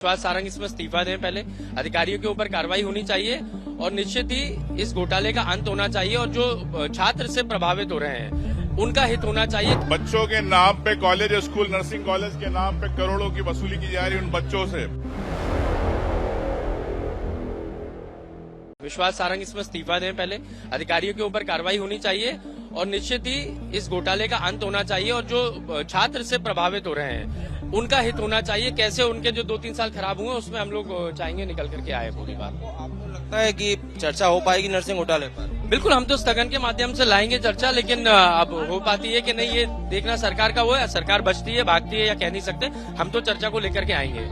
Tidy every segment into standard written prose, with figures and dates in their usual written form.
विश्वास सारंग इसमें इस्तीफा दें। पहले अधिकारियों के ऊपर कार्रवाई होनी चाहिए और निश्चित ही इस घोटाले का अंत होना चाहिए और जो छात्र से प्रभावित हो रहे हैं उनका हित होना चाहिए। बच्चों के नाम पे कॉलेज, स्कूल, नर्सिंग कॉलेज के नाम पे करोड़ों की वसूली की जा रही है उन बच्चों से। विश्वास सारंग इसमें इस्तीफा दें। पहले अधिकारियों के ऊपर कार्रवाई होनी चाहिए और निश्चित ही इस घोटाले का अंत होना चाहिए और जो छात्र से प्रभावित हो रहे हैं उनका हित होना चाहिए। कैसे उनके जो 2-3 साल खराब हुए उसमें हम लोग चाहेंगे निकल करके आए पूरी बात। आपको लगता है कि चर्चा हो पाएगी नर्सिंग घोटाले पर? बिल्कुल, हम तो स्थगन के माध्यम से लाएंगे चर्चा, लेकिन अब हो पाती है कि नहीं ये देखना सरकार का वो है। सरकार बचती है, भागती है या कह नहीं सकते। हम तो चर्चा को लेकर के आएंगे।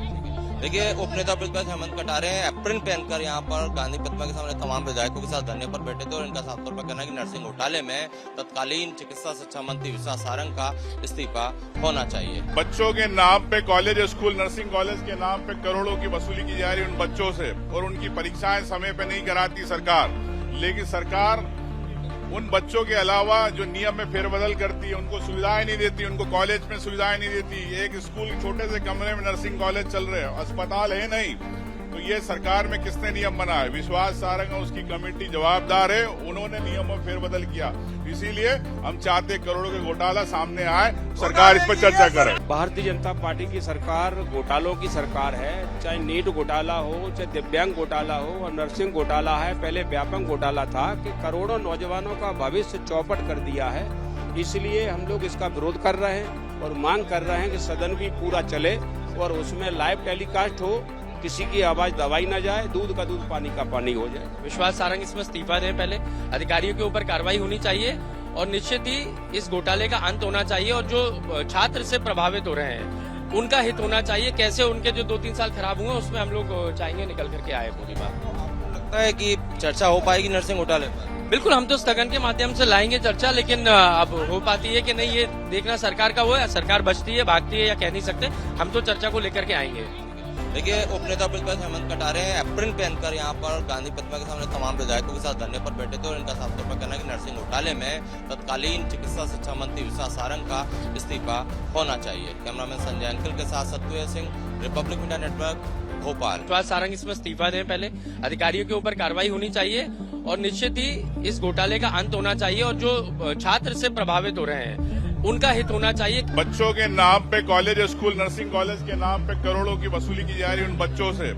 देखिए, उपनेता प्रतिपक्ष हेमंत कटारे एप्रिन पहनकर यहाँ पर गांधी प्रतिमा के सामने तमाम विधायकों के साथ धरने पर बैठे थे और इनका साफ तौर पर कहना है कि नर्सिंग घोटाले में तत्कालीन चिकित्सा शिक्षा मंत्री विश्वास सारंग का इस्तीफा होना चाहिए। बच्चों के नाम पे कॉलेज, स्कूल, नर्सिंग कॉलेज के नाम पे करोड़ों की वसूली की जा रही है उन बच्चों से और उनकी परीक्षाएं समय पे नहीं कराती सरकार। लेकिन सरकार उन बच्चों के अलावा जो नियम में फेरबदल करती है उनको सुविधाएं नहीं देती, उनको कॉलेज में सुविधाएं नहीं देती। एक स्कूल छोटे से कमरे में नर्सिंग कॉलेज चल रहे हैं, अस्पताल है नहीं। तो ये सरकार में किसने नियम बनाए? विश्वास सारंग और उसकी कमेटी जवाबदार है, उन्होंने नियमों में फेरबदल किया। इसीलिए हम चाहते करोड़ों के घोटाला सामने आए, सरकार इस पर चर्चा करे। भारतीय जनता पार्टी की सरकार घोटालों की सरकार है। चाहे नीट घोटाला हो, चाहे दिव्यांग घोटाला हो और नर्सिंग घोटाला है। पहले व्यापक घोटाला था कि करोड़ों नौजवानों का भविष्य चौपट कर दिया है। इसलिए हम लोग इसका विरोध कर रहे हैं और मांग कर रहे हैं कि सदन भी पूरा चले और उसमें लाइव टेलीकास्ट हो, किसी की आवाज दबाई न जाए, दूध का दूध पानी का पानी हो जाए। विश्वास सारंग इसमें इस्तीफा दें। पहले अधिकारियों के ऊपर कार्रवाई होनी चाहिए और निश्चित ही इस घोटाले का अंत होना चाहिए और जो छात्र से प्रभावित हो रहे हैं उनका हित होना चाहिए। कैसे उनके जो 2-3 साल खराब हुए उसमें हम लोग चाहेंगे निकल करके आए पूरी बात। आपको लगता है कि चर्चा हो पाएगी नर्सिंग घोटाले पर? बिल्कुल, हम तो स्थगन के माध्यम से लाएंगे चर्चा, लेकिन अब हो पाती है कि नहीं ये देखना सरकार का वो है। सरकार बचती है, भागती है या कह नहीं सकते। हम तो चर्चा को लेकर के आएंगे। देखिए, उपनेता प्रतिपक्ष हेमंत कटारे एप्रिन पहनकर यहाँ पर गांधी प्रतिमा के सामने तमाम विधायकों के साथ धरने पर बैठे थे और इनका साफ तौर पर कहना है कि नर्सिंग घोटाले में तत्कालीन चिकित्सा शिक्षा मंत्री विश्वास सारंग का इस्तीफा होना चाहिए। कैमरामैन संजय अंकल के साथ सत्य Singh, Republic media network, Bhopal. विश्वास सारंग इसमें इस्तीफा दें। पहले अधिकारियों के ऊपर कार्रवाई होनी चाहिए और निश्चित ही इस घोटाले का अंत होना चाहिए और जो छात्र से प्रभावित हो रहे हैं उनका हित होना चाहिए। बच्चों के नाम पे कॉलेज, स्कूल, नर्सिंग कॉलेज के नाम पे करोड़ों की वसूली की जा रही है उन बच्चों से।